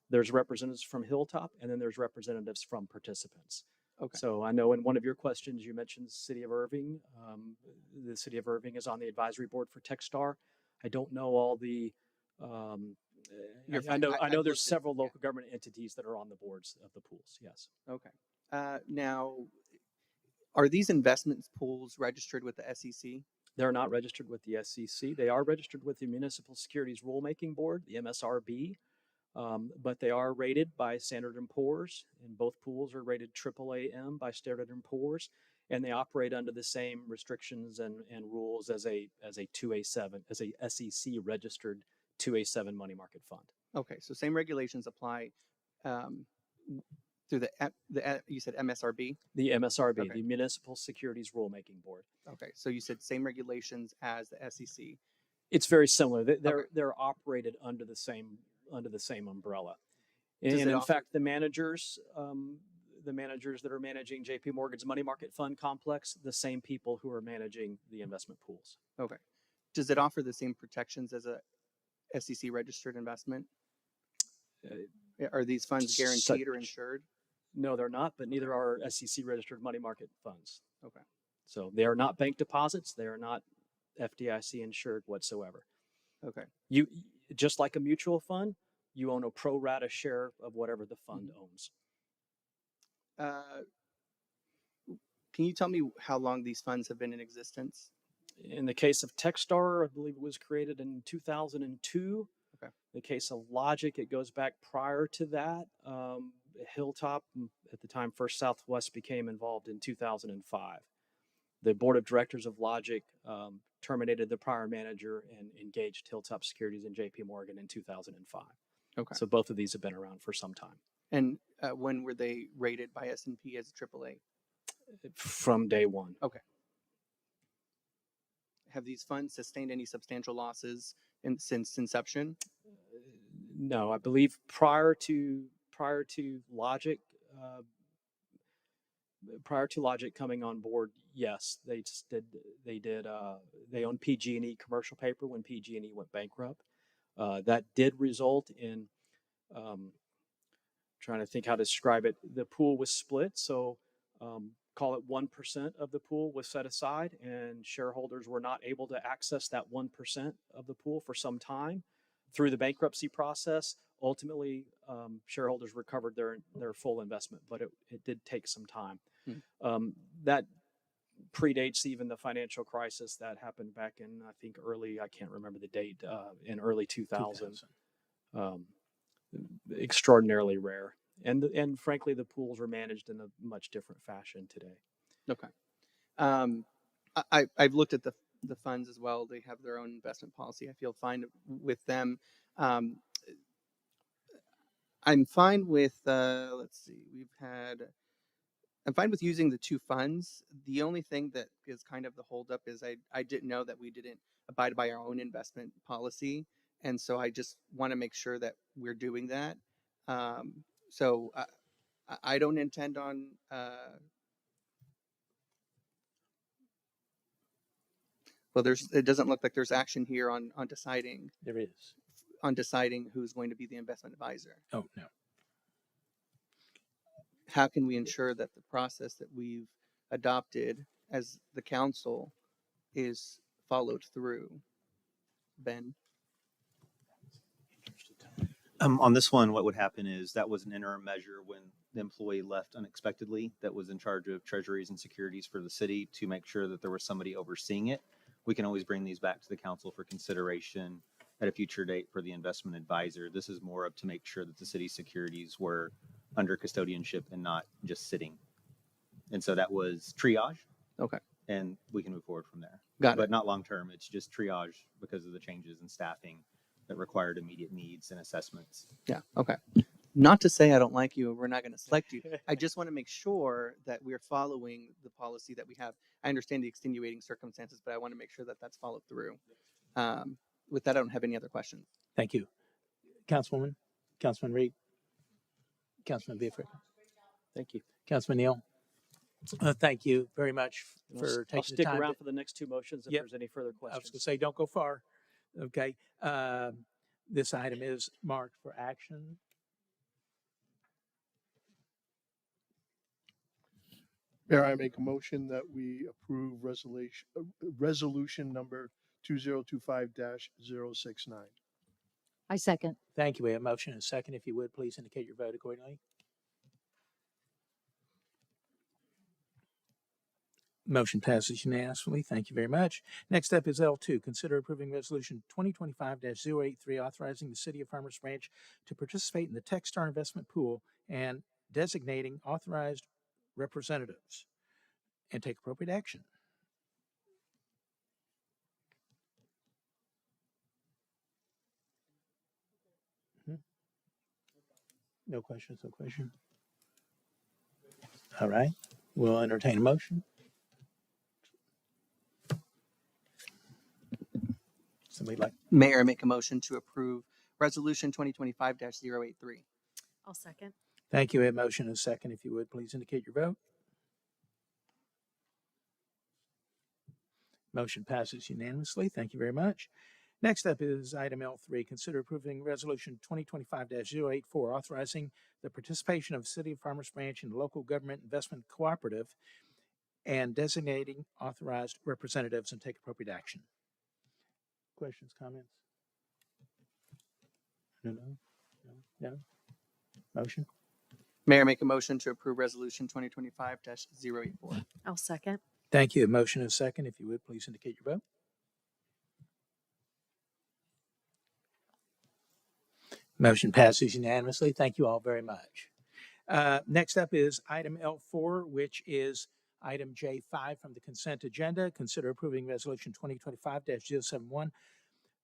There's representatives from Hilltop, and then there's representatives from participants. Okay. So I know in one of your questions you mentioned the City of Irving. The City of Irving is on the advisory board for Techstar. I don't know all the. You're I fine. know I've there's looked at- several local government entities that are on the boards of the pools. Yes. Okay. Now, are these investment pools registered with the SEC? They're not registered with the SEC. They are registered with the Municipal Securities Rulemaking Board, the MSRB, but they are rated by Standard & Poor's, and both pools are rated AAA-M by Standard & Poor's, and they operate under the same restrictions and rules as a 2a-7, as a SEC registered 2a-7 money market fund. Okay, so same regulations apply. Through you said MSRB? The MSRB, Okay. the Municipal Securities Rulemaking Board. Okay, so you said same regulations as the SEC. It's very similar. They're Okay. they're operated under the same umbrella. Does And it in offer- fact, the managers that are managing JP Morgan's money market fund complex, the same people who are managing the investment pools. Okay. Does it offer the same protections as a SEC registered investment? Are these funds guaranteed or Such- insured? No, they're not, but neither are SEC registered money market funds. Okay. So they are not bank deposits. They are not FDIC insured whatsoever. Okay. You, just like a mutual fund, you own a pro rata share of whatever the fund owns. Can you tell me how long these funds have been in existence? In the case of Techstar, I believe it was created in 2002. Okay. The case of Logic, it goes back prior to that. Hilltop, at the time First Southwest, became involved in 2005. The board of directors of Logic terminated the prior manager and engaged Hilltop Securities and JP Morgan in 2005. Okay. So both of these have been around for some time. And when were they rated by S&P as a AAA? From day one. Have these funds sustained any substantial losses since inception? No, I believe prior to Logic, coming on board, yes, they owned PG&E commercial paper when PG&E went bankrupt. That did result in, trying to think how to describe it. The pool was split, so call it 1% of the pool was set aside, and shareholders were not able to access that 1% of the pool for some time through the bankruptcy process. Ultimately, shareholders recovered their full investment, but it did take some time. That predates even the financial crisis that happened back in, I think, I can't remember the date, in early 2000. Extraordinarily rare. And frankly, the pools are managed in a much different fashion today. Okay. I've looked at the funds as well. They have their own investment policy. I feel fine with them. I'm fine with, let's see, I'm fine with using the two funds. The only thing that is kind of the holdup is I didn't know that we didn't abide by our own investment policy. And so I just want to make sure that we're doing that. So I don't intend on, it doesn't look like there's action here on deciding. There is. On deciding who's going to be the investment advisor. Oh, no. How can we ensure that the process that we've adopted as the council is followed through? Ben? On this one, what would happen is that was an interim measure when the employee left unexpectedly that was in charge of treasuries and securities for the city to make sure that there was somebody overseeing it. We can always bring these back to the council for consideration at a future date for the investment advisor. This is more of to make sure that the city's securities were under custodianship and not just sitting. And so that was triage. Okay. And we can move forward from there. Got it. But not long term. It's just triage because of the changes in staffing that required immediate needs and assessments. Yeah. Okay. Not to say I don't like you, we're not going to select you. I just want to make sure that we're following the policy that we have. I understand the extenuating circumstances, but I want to make sure that that's followed through. With that, I don't have any other questions. Thank you. Councilwoman, Councilman Reed, Councilman Buford. Thank you. Councilman Neal. Thank you very much I'll for taking the stick time. around for the next two motions if Yep. there's any further I was going questions. to say, don't go far. Okay. This item is marked for action. Mayor, I make a motion that we approve resolution number 2025-069. I second. Thank you. We have a motion and a second. If you would, please indicate your vote accordingly. Motion passes unanimously. Thank you very much. Next up is L2. Consider approving resolution 2025-083, authorizing the city of Farmers Branch to participate in the Techstar investment pool and designating authorized representatives and take appropriate action. No questions, no question. All right, we'll entertain a motion. Somebody like, Mayor, make a motion to approve Resolution 2025-083. I'll second. thank you. A motion and a second. If you would, please indicate your vote. Motion passes unanimously. Thank you very much. Next up is item L3. Consider approving resolution 2025-084, authorizing the participation of City of Farmers Branch in local government investment cooperative and designating authorized representatives and take appropriate action. Questions, comments? No? Motion? Mayor, make a motion to approve Resolution 2025-084. I'll second. Thank you. A motion and a second. If you would, please indicate your vote. Motion passes unanimously. Thank you all very much. Next up is item L4, which is item J5 from the consent agenda. Consider approving resolution 2025-071,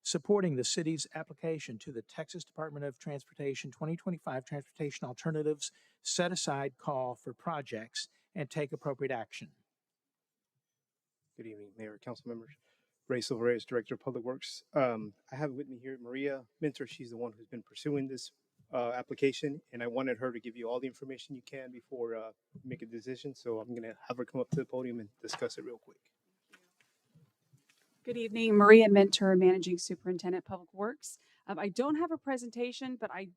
supporting the city's application to the Texas Department of Transportation 2025 Transportation Alternatives Set-Aside Call for Projects and take appropriate action. Good evening, Mayor, council members. Ray Silveres, Director of Public Works. I have with me here Maria Minter. She's the one who's been pursuing this application, and I wanted her to give you all the information you can before you make a decision. So I'm going to have her come up to the podium and discuss it real quick. Good evening, Maria Minter, Managing Superintendent, Public Works. I don't have a presentation, but I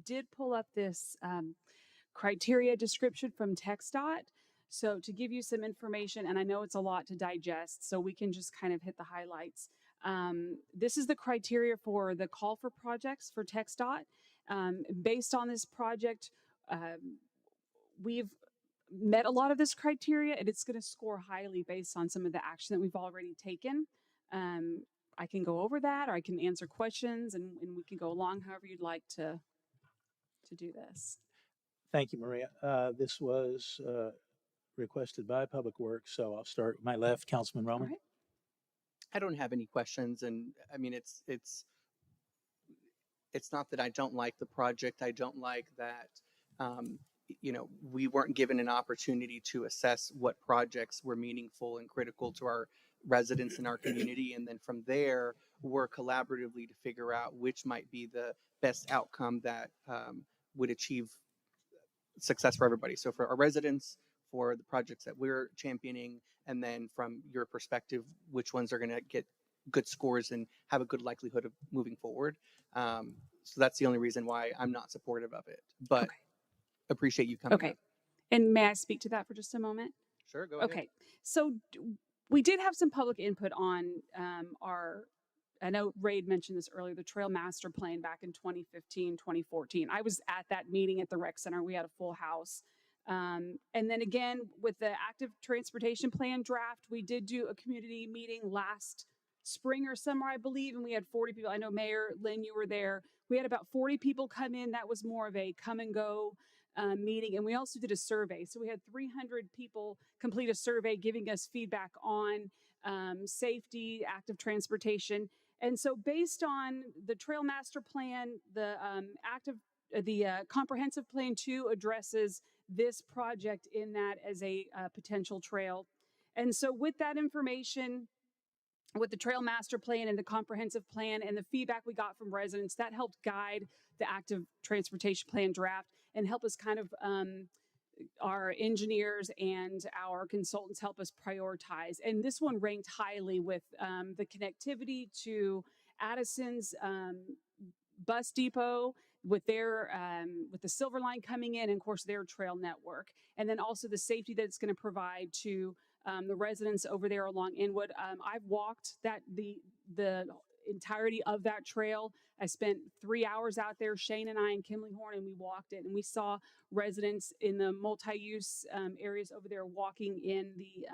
did pull up this criteria description from TxDOT. So to give you some information, and I know it's a lot to digest, so we can just kind of hit the highlights. This is the criteria for the call for projects for TxDOT. Based on this project, we've met a lot of this criteria, and it's going to score highly based on some of the action that we've already taken. I can go over that, or I can answer questions, and we can go along however you'd like to do this. Thank you, Maria. This was requested by Public Works, so I'll start with my left, Councilman Roman. Right. I don't have any questions, and I mean it's not that I don't like the project. I don't like that we weren't given an opportunity to assess what projects were meaningful and critical to our residents in our community, and then from there work collaboratively to figure out which might be the best outcome that would achieve success for everybody. So for our residents, for the projects that we're championing, and then from your perspective, which ones are going to get good scores and have a good likelihood of moving forward. So that's the only reason why I'm not supportive of it, but appreciate you coming. Okay. Up. And may I speak to that for just a moment? Sure, go ahead. Okay. So we did have some public input on I know Ray mentioned this earlier, the Trail Master Plan back in 2015, 2014. I was at that meeting at the rec center. We had a full house. And then again, with the active transportation plan draft, we did do a community meeting last spring or summer, I believe, and we had 40 people. I know Mayor Lynn, you were there. We had about 40 people come in. That was more of a come and go meeting. And we also did a survey. So we had 300 people complete a survey giving us feedback on safety, active transportation. And so based on the Trail Master Plan, the Comprehensive Plan 2 addresses this project in that as a potential trail. And so with that information, with the Trail Master Plan and the Comprehensive Plan and the feedback we got from residents, that helped guide the Active Transportation Plan draft and help us kind of, our engineers and our consultants help us prioritize. And this one ranked highly with the connectivity to Addison's bus depot, with their with the Silver Line coming in, and of course their trail network, and then also the safety that it's going to provide to the residents over there along Inwood. I've walked the entirety of that trail. I spent 3 hours out there, Shane and I and Kimley Horn, and we walked it, and we saw residents in the multi-use areas over there walking in the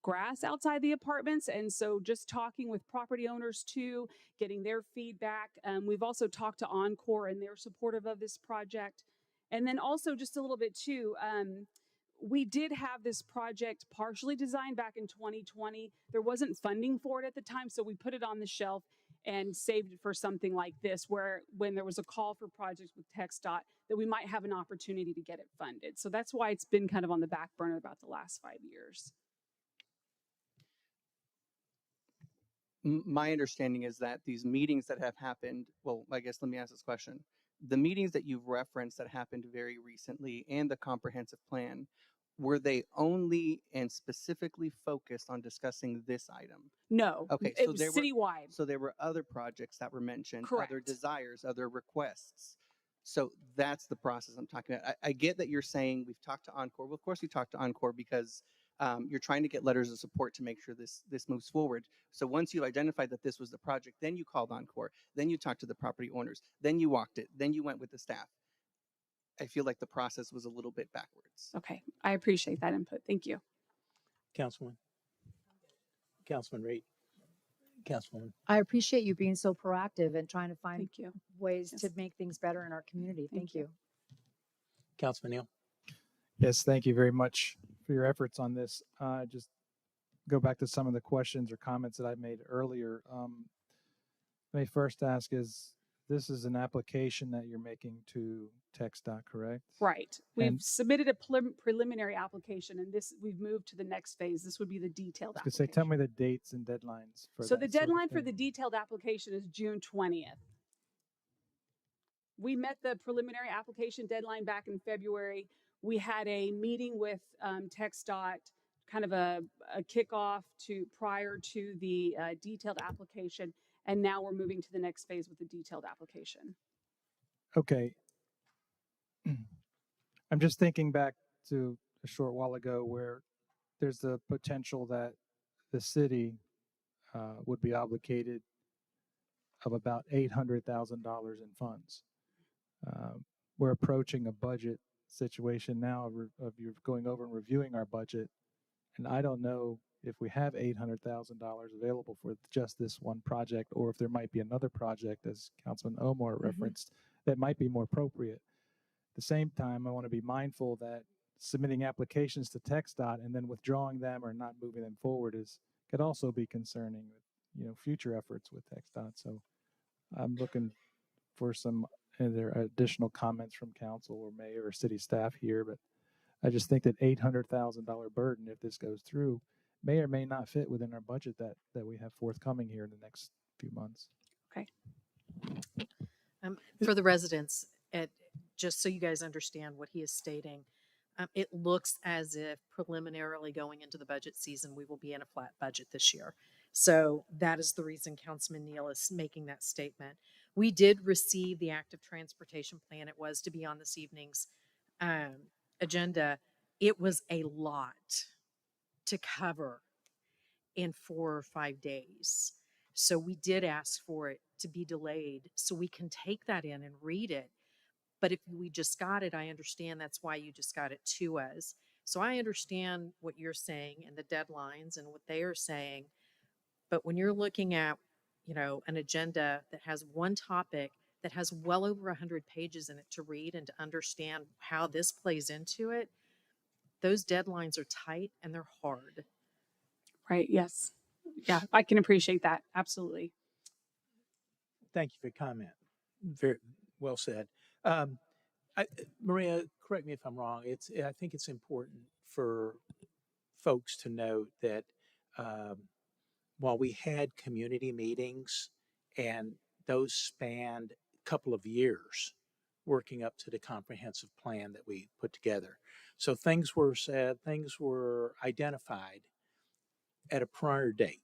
grass outside the apartments. And so just talking with property owners too, getting their feedback. We've also talked to Encore, and they're supportive of this project. And then also just a little bit too, we did have this project partially designed back in 2020. There wasn't funding for it at the time, so we put it on the shelf. and saved it for something like this, where when there was a call for projects with TxDOT, that we might have an opportunity to get it funded. So that's why it's been kind of on the back burner about the last 5 years. My understanding is that these meetings that have happened, well, I guess let me ask this question. The meetings that you've referenced that happened very recently and the comprehensive plan, were they only and specifically focused on discussing this item? No, Okay, it so was there were citywide. so there were other projects that were mentioned, other Correct. desires, other requests. So that's the process I'm talking about. I get that you're saying we've talked to Encore. Well, of course we talked to Encore because you're trying to get letters of support to make sure this moves forward. So once you identified that this was the project, then you called Encore, then you talked to the property owners, then you walked it, then you went with the staff. I feel like the process was a little bit backwards. Okay, I appreciate that input. Thank you. Councilman Reed. Councilwoman. I appreciate you being so proactive and trying to find Thank you. ways Yes. to make things better in our community. Thank you. Councilman Neal. Yes, thank you very much for your efforts on this. Just go back to some of the questions or comments that I made earlier. Let me first ask this is an application that you're making to TxDOT, correct? Right. We've And- submitted a preliminary application, and we've moved to the next phase. This would be the detailed I was gonna say, application. tell me the dates and deadlines for So that the sort of deadline for thing. the detailed application is June 20th. We met the preliminary application deadline back in February. We had a meeting with TxDOT, kind of a kickoff prior to the detailed application, and now we're moving to the next phase with the detailed application. Okay. I'm just thinking back to a short while ago where there's the potential that the city would be obligated of about $800,000 in funds. We're approaching a budget situation now of you going over and reviewing our budget, and I don't know if we have $800,000 available for just this one project, or if there might be another project, as Councilman Omar referenced, that might be more appropriate. At the same time, I want to be mindful that submitting applications to TxDOT and then withdrawing them or not moving them forward could also be concerning with future efforts with TxDOT. So I'm looking for some either additional comments from council or mayor or city staff here, but I just think that $800,000 burden, if this goes through, may or may not fit within our budget that we have forthcoming here in the next few months. Okay. For the residents, just so you guys understand what he is stating, it looks as if preliminarily going into the budget season, we will be in a flat budget this year. So that is the reason Councilman Neal is making that statement. We did receive the active transportation plan. It was to be on this evening's agenda. It was a lot to cover in 4 or 5 days. So we did ask for it to be delayed so we can take that in and read it. But if we just got it, I understand that's why you just got it to us. So I understand what you're saying and the deadlines and what they are saying. But when you're looking at, an agenda that has one topic that has well over 100 pages in it to read and to understand how this plays into it, those deadlines are tight and they're hard. Right. Yes. Yeah, I can appreciate that. Absolutely. Thank you for your comment. Very well said. Maria, correct me if I'm wrong. I think it's important for folks to note that while we had community meetings and those spanned a couple of years working up to the comprehensive plan that we put together. So things were said, things were identified at a prior date.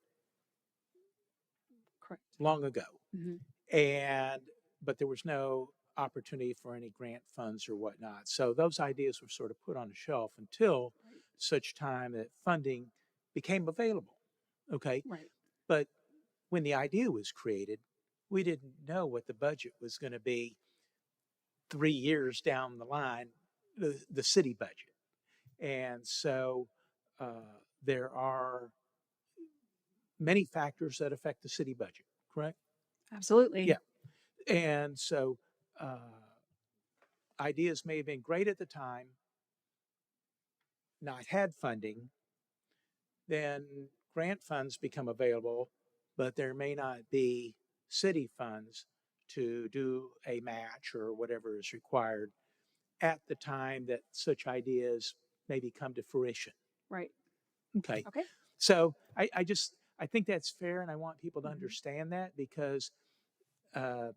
Correct. Long ago. Mm-hmm. But there was no opportunity for any grant funds or whatnot. So those ideas were sort of put on the shelf until such time that funding became available. Okay. Right. But when the idea was created, we didn't know what the budget was going to be 3 years down the line, the city budget. And so there are many factors that affect the city budget, correct? Absolutely. Yeah. And so ideas may have been great at the time, not had funding, then grant funds become available, but there may not be city funds to do a match or whatever is required at the time that such ideas maybe come to fruition. Right. Okay. Okay. So I think that's fair, and I want people to Mhm. understand that because uh,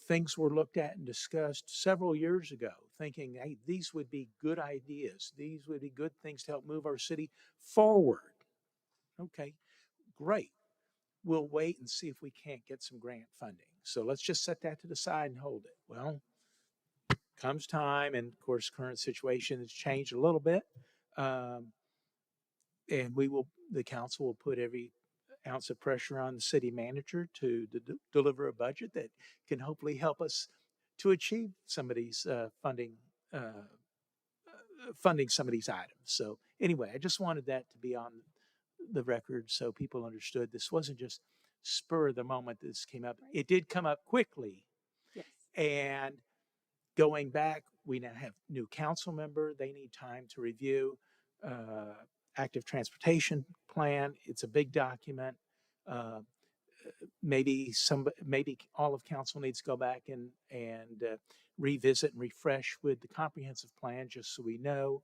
things were looked at and discussed several years ago, thinking, hey, these would be good ideas. These would be good things to help move our city forward. Okay, great. We'll wait and see if we can't get some grant funding. So let's just set that to the side and hold it. Well, comes time, and of course, current situation has changed a little bit. Um, and the council will put every ounce of pressure on the city manager to deliver a budget that can hopefully help us to achieve some of these funding some of these items. So anyway, I just wanted that to be on the record so people understood this wasn't just spur of the moment this came up. It did come up quickly, Yes. and going back, we now have new council member. They need time to review active transportation plan. It's a big document. Uh, maybe all of council needs to go back and revisit and refresh with the comprehensive plan just so we know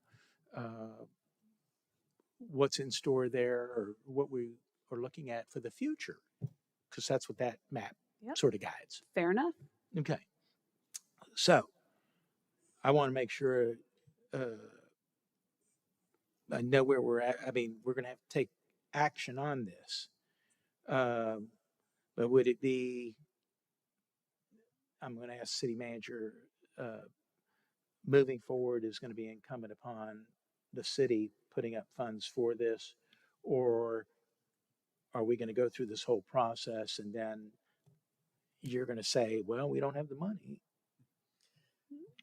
what's in store there or what we are looking at for the future, because that's what that map Yep. sort of guides. Fair enough. Okay. So I want to make sure I know where we're at. I mean, we're going to have to take action on this. But would it be, I'm going to ask city manager, moving forward is going to be incumbent upon the city putting up funds for this, or are we going to go through this whole process and then you're going to say, well, we don't have the money?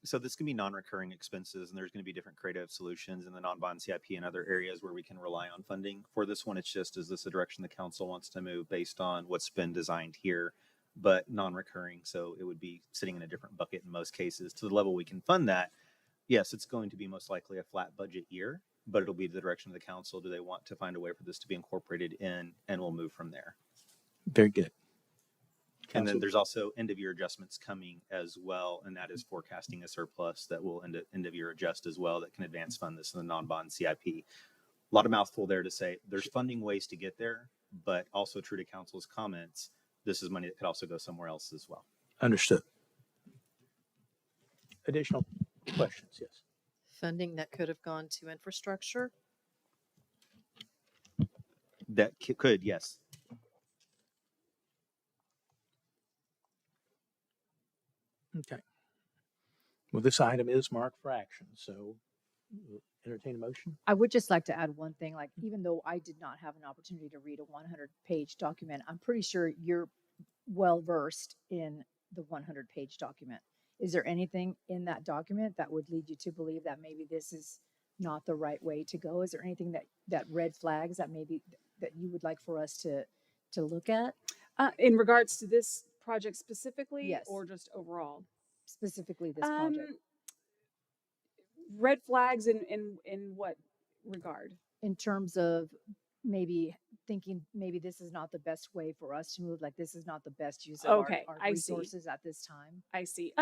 So this can be non-recurring expenses, and there's going to be different creative solutions in the non-bond CIP and other areas where we can rely on funding. For this one, it's just, is this a direction the council wants to move based on what's been designed here, but non-recurring. So it would be sitting in a different bucket in most cases. To the level we can fund that, yes, it's going to be most likely a flat budget year, but it'll be the direction of the council. Do they want to find a way for this to be incorporated in, and we'll move from there. Very good. And then there's also end of year adjustments coming as well. And that is forecasting a surplus that will end of year adjust as well, that can advance fund this in the non-bond CIP. A lot of mouthful there to say there's funding ways to get there, but also true to council's comments, this is money that could also go somewhere else as well. Understood. Additional questions? Yes. Funding that could have gone to infrastructure. That could, yes. Okay. Well, this item is marked for action, so we'll entertain a motion. I would just like to add one thing, like even though I did not have an opportunity to read a 100-page document, I'm pretty sure you're well versed in the 100-page document. Is there anything in that document that would lead you to believe that maybe this is not the right way to go? Is there anything that red flags that maybe that you would like for us to look at? In regards to this project specifically, Yes. or just overall? Specifically this project. Red flags in what regard? In terms of maybe thinking maybe this is not the best way for us to move, like this is not the best use of Okay, our I see. resources at this time. I see.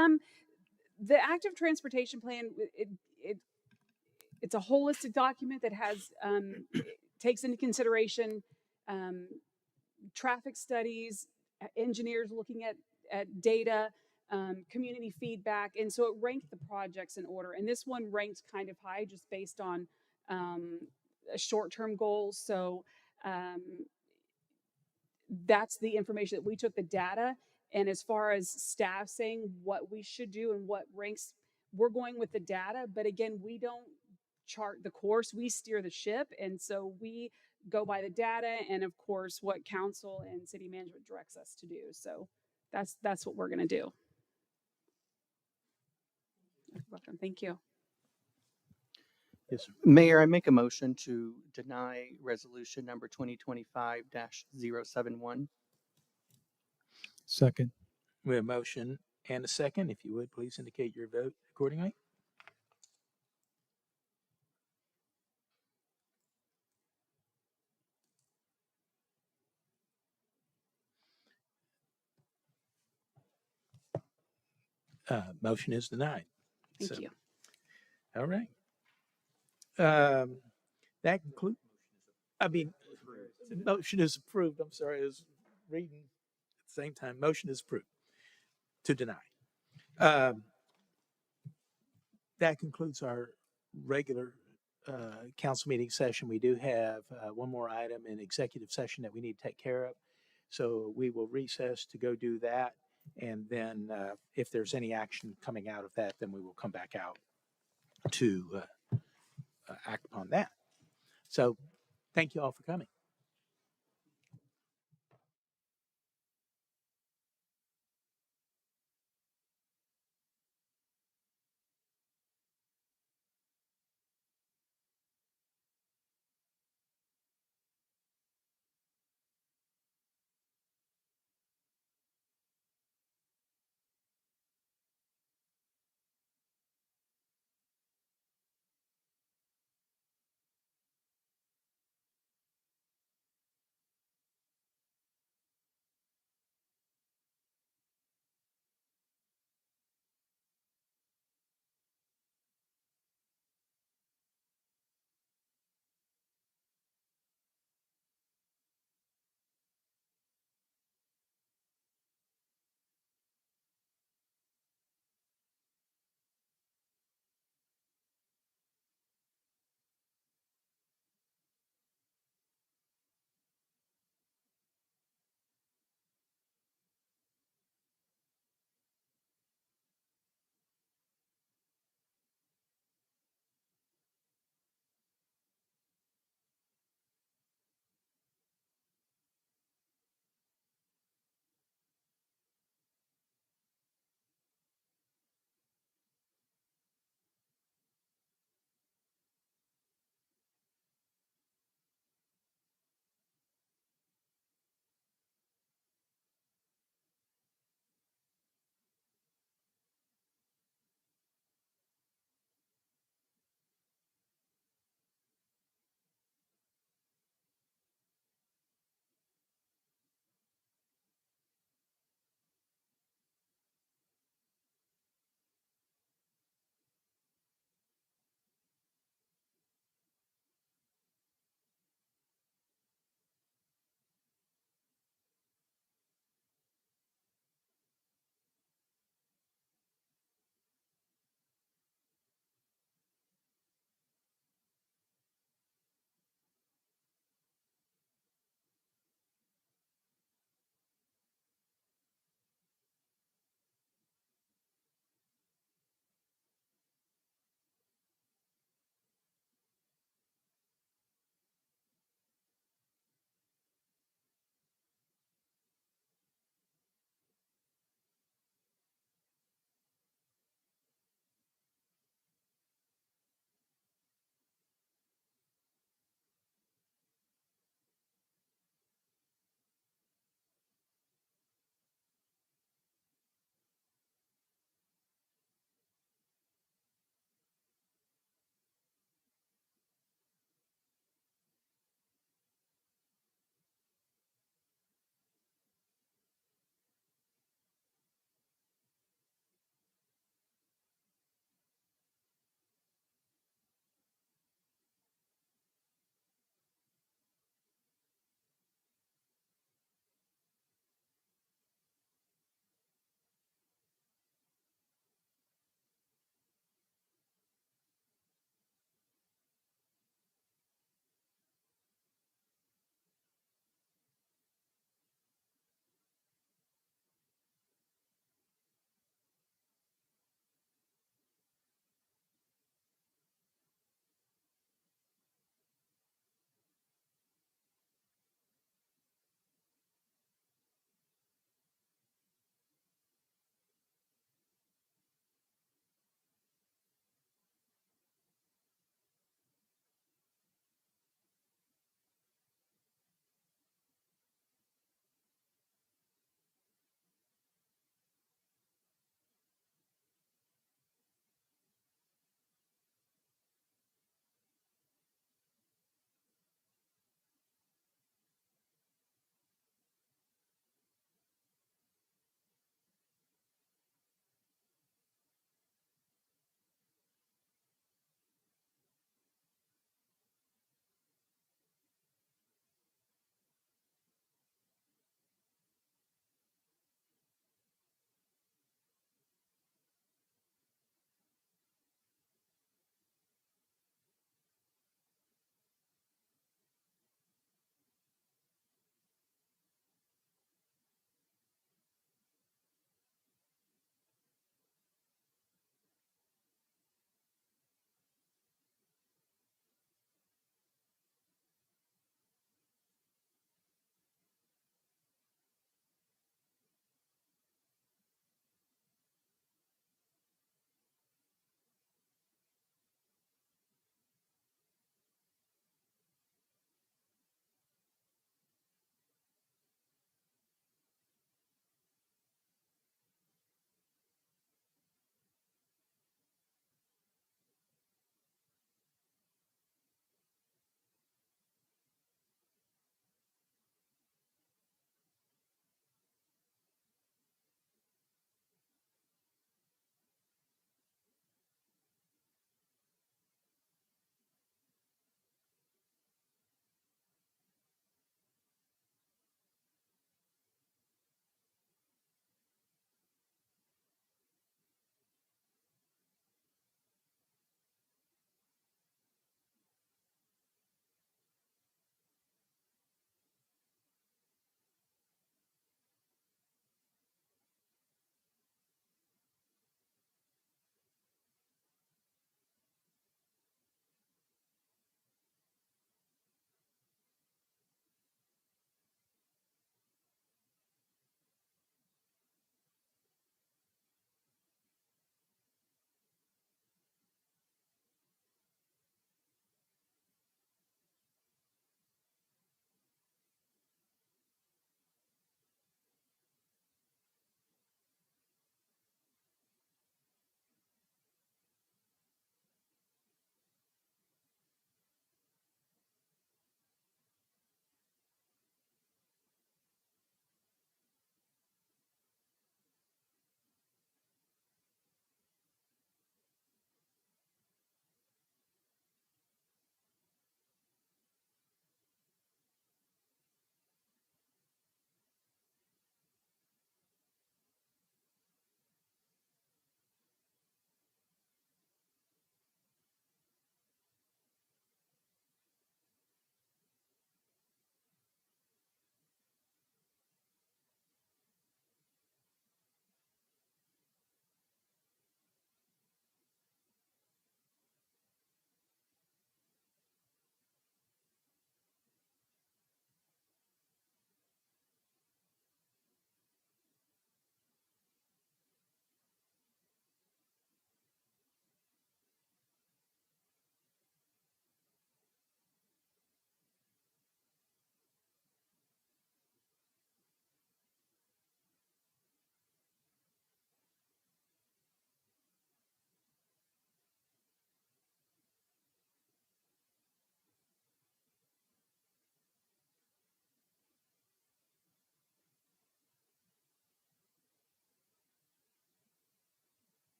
The active transportation plan, it's a holistic document that has it takes into consideration traffic studies, engineers looking at data, community feedback, and so it ranked the projects in order. And this one ranked kind of high just based on short-term goals. So that's the information that we took, the data. And as far as staff saying what we should do and what ranks, we're going with the data. But again, we don't chart the course, we steer the ship. And so we go by the data and of course what council and city management directs us to do. So that's what we're going to do. You're welcome. Thank you. Yes, sir. Mayor, I make a motion to deny resolution number 2025-071. Second. We have a motion and a second. If you would, please indicate your vote accordingly. Motion is denied. Thank So, you. all right. That concludes, motion is approved. I'm sorry, I was reading at the same time. Motion is approved to deny. Um, That concludes our regular council meeting session. We do have one more item in executive session that we need to take care of. So we will recess to go do that. And then if there's any action coming out of that, then we will come back out to act upon that. So thank you all for coming.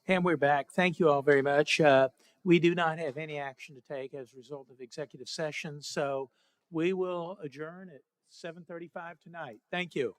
And we're back. Thank you all very much. We do not have any action to take as a result of executive session, so we will adjourn at 7:35 tonight. Thank you.